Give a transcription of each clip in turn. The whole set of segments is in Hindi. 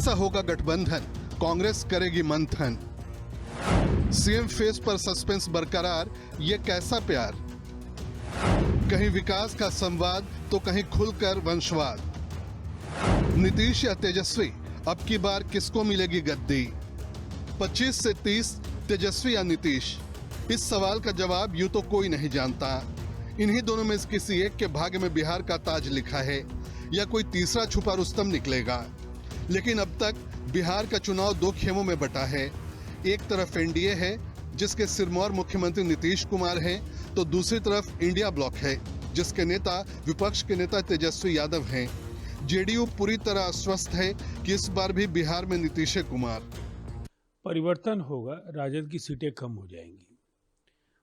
कैसा होगा गठबंधन, कांग्रेस करेगी मंथन। सीएम फेस पर सस्पेंस बरकरार, ये कैसा प्यार। कहीं विकास का संवाद तो कहीं खुलकर वंशवाद। नीतीश या तेजस्वी, अब की बार किसको मिलेगी गद्दी। 25 से 30, तेजस्वी या नीतीश, इस सवाल का जवाब यूं तो कोई नहीं जानता। इन्हीं दोनों में से किसी एक के भाग्य में बिहार का ताज लिखा है या कोई तीसरा छुपा रुस्तम निकलेगा। लेकिन अब तक बिहार का चुनाव दो खेमों में बटा है। एक तरफ एनडीए है जिसके सिरमौर मुख्यमंत्री नीतीश कुमार हैं, तो दूसरी तरफ इंडिया ब्लॉक है जिसके नेता विपक्ष के नेता तेजस्वी यादव हैं। जेडीयू पूरी तरह आश्वस्त है कि इस बार भी बिहार में नीतीश कुमार। परिवर्तन होगा, राजद की सीटें कम हो जाएंगी,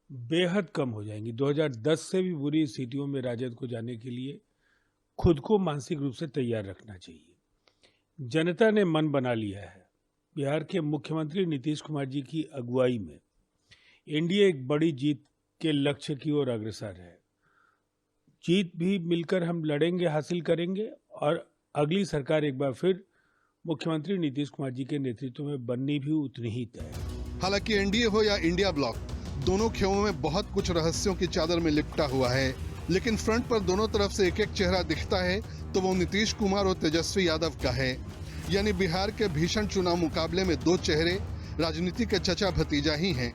बेहद कम हो जाएंगी। 2010 से भी बुरी स्थितियों में राजद को जाने के लिए खुद को मानसिक रूप से तैयार रखना चाहिए। जनता ने मन बना लिया है। बिहार के मुख्यमंत्री नीतीश कुमार जी की अगुवाई में एनडीए एक बड़ी जीत के लक्ष्य की ओर अग्रसर है। जीत भी मिलकर हम लड़ेंगे, हासिल करेंगे और अगली सरकार एक बार फिर मुख्यमंत्री नीतीश कुमार जी के नेतृत्व में बननी भी उतनी ही तय है। हालांकि एनडीए हो या इंडिया ब्लॉक, दोनों खेमों में बहुत कुछ रहस्यों की चादर में लिपटा हुआ है। लेकिन फ्रंट पर दोनों तरफ से एक एक चेहरा दिखता है तो वो नीतीश कुमार और तेजस्वी यादव का है। यानी बिहार के भीषण चुनाव मुकाबले में दो चेहरे राजनीति के चचा भतीजा ही हैं।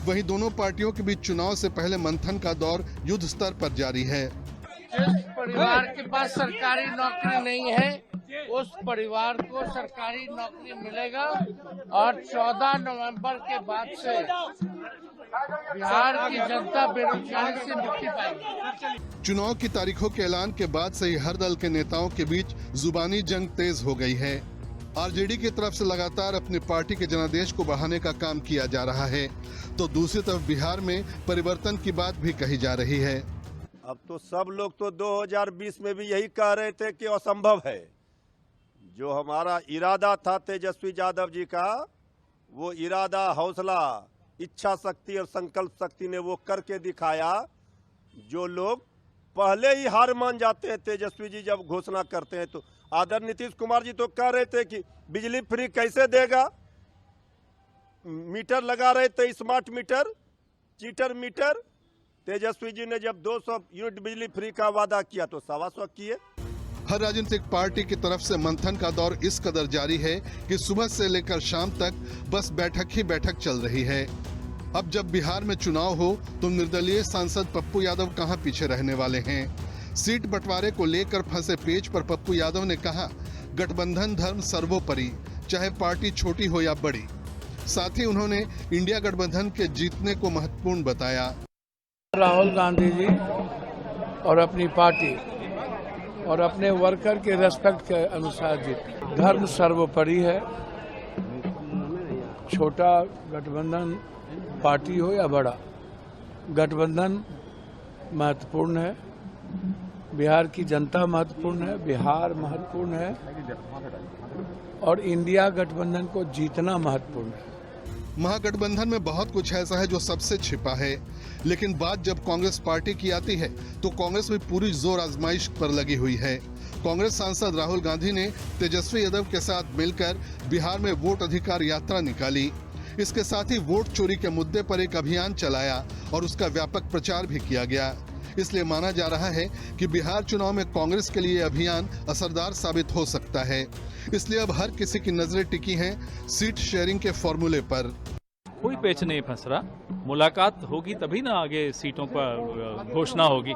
वहीं दोनों पार्टियों के बीच चुनाव से पहले मंथन का दौर युद्ध स्तर पर जारी है। जिस परिवार के पास सरकारी नौकरी नहीं है उस परिवार को सरकारी नौकरी मिलेगा और 14 नवंबर के बाद से बिहार की जनता बेरोजगारी से मुक्ति पाएगी। चुनाव की तारीखों के ऐलान के बाद से ही हर दल के नेताओं के बीच जुबानी जंग तेज हो गई है। आरजेडी की तरफ से लगातार अपनी पार्टी के जनादेश को बढ़ाने का काम किया जा रहा है, तो दूसरी तरफ बिहार में परिवर्तन की बात भी कही जा रही है। अब तो सब लोग तो 2020 में भी यही कह रहे थे कि असंभव है। जो हमारा इरादा था तेजस्वी यादव जी का, वो इरादा, हौसला, इच्छा शक्ति और संकल्प शक्ति ने वो करके दिखाया। जो लोग पहले ही हार मान जाते हैं तेजस्वी जी जब घोषणा करते हैं, तो आदरणीय नीतीश कुमार जी तो कह रहे थे कि बिजली फ्री कैसे देगा, मीटर लगा रहे थे smart meter, cheater metre. Tejashwi ji ने जब 200 यूनिट बिजली फ्री का वादा किया तो 125 किए। हर राजनीतिक पार्टी की तरफ से मंथन का दौर इस कदर जारी है कि सुबह से लेकर शाम तक बस बैठक ही बैठक चल रही है। अब जब बिहार में चुनाव हो तो निर्दलीय सांसद पप्पू यादव कहां पीछे रहने वाले हैं। सीट बंटवारे को लेकर फंसे पेच पर पप्पू यादव ने कहा, गठबंधन धर्म सर्वोपरि, चाहे पार्टी छोटी हो या बड़ी। साथ ही उन्होंने इंडिया गठबंधन के जीतने को महत्वपूर्ण बताया। राहुल गांधी जी और अपनी पार्टी और अपने वर्कर के रेस्पेक्ट के अनुसार जीत। धर्म सर्वोपरि है। छोटा गठबंधन पार्टी हो या बड़ा, गठबंधन महत्वपूर्ण है। बिहार की जनता महत्वपूर्ण है, बिहार महत्वपूर्ण है और इंडिया गठबंधन को जीतना महत्वपूर्ण है। महागठबंधन में बहुत कुछ ऐसा है जो सबसे छिपा है, लेकिन बात जब कांग्रेस पार्टी की आती है तो कांग्रेस भी पूरी जोर आजमाइश पर लगी हुई है। कांग्रेस सांसद राहुल गांधी ने तेजस्वी यादव के साथ मिलकर बिहार में वोट अधिकार यात्रा निकाली। इसके साथ ही वोट चोरी के मुद्दे पर एक अभियान चलाया और उसका व्यापक प्रचार भी किया गया। इसलिए माना जा रहा है कि बिहार चुनाव में कांग्रेस के लिए अभियान असरदार साबित हो सकता है। इसलिए अब हर किसी की नजरें टिकी हैं सीट शेयरिंग के फॉर्मूले पर। कोई पेच नहीं फंस रहा, मुलाकात होगी तभी ना आगे सीटों पर घोषणा होगी।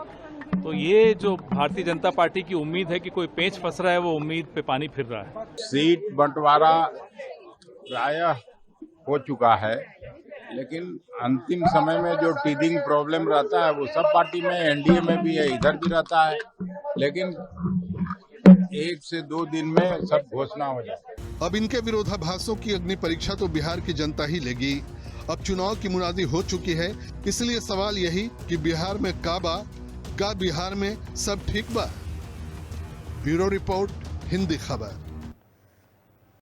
तो ये जो भारतीय जनता पार्टी की उम्मीद है कि कोई पेच फंस रहा है, वो उम्मीद पे पानी फिर रहा है। सीट बंटवारा प्रायः हो चुका है, लेकिन अंतिम समय में जो टीदिंग प्रॉब्लम रहता है वो सब पार्टी में, एनडीए में भी है, इधर भी रहता है। लेकिन 1 से 2 दिन में सब घोषणा हो जाए। अब इनके विरोधाभासों की अग्नि परीक्षा तो बिहार की जनता ही लेगी। अब चुनाव की मुनादी हो चुकी है, इसलिए सवाल यही कि बिहार में का बिहार में सब ठीक बा। ब्यूरो रिपोर्ट, हिंदी खबर।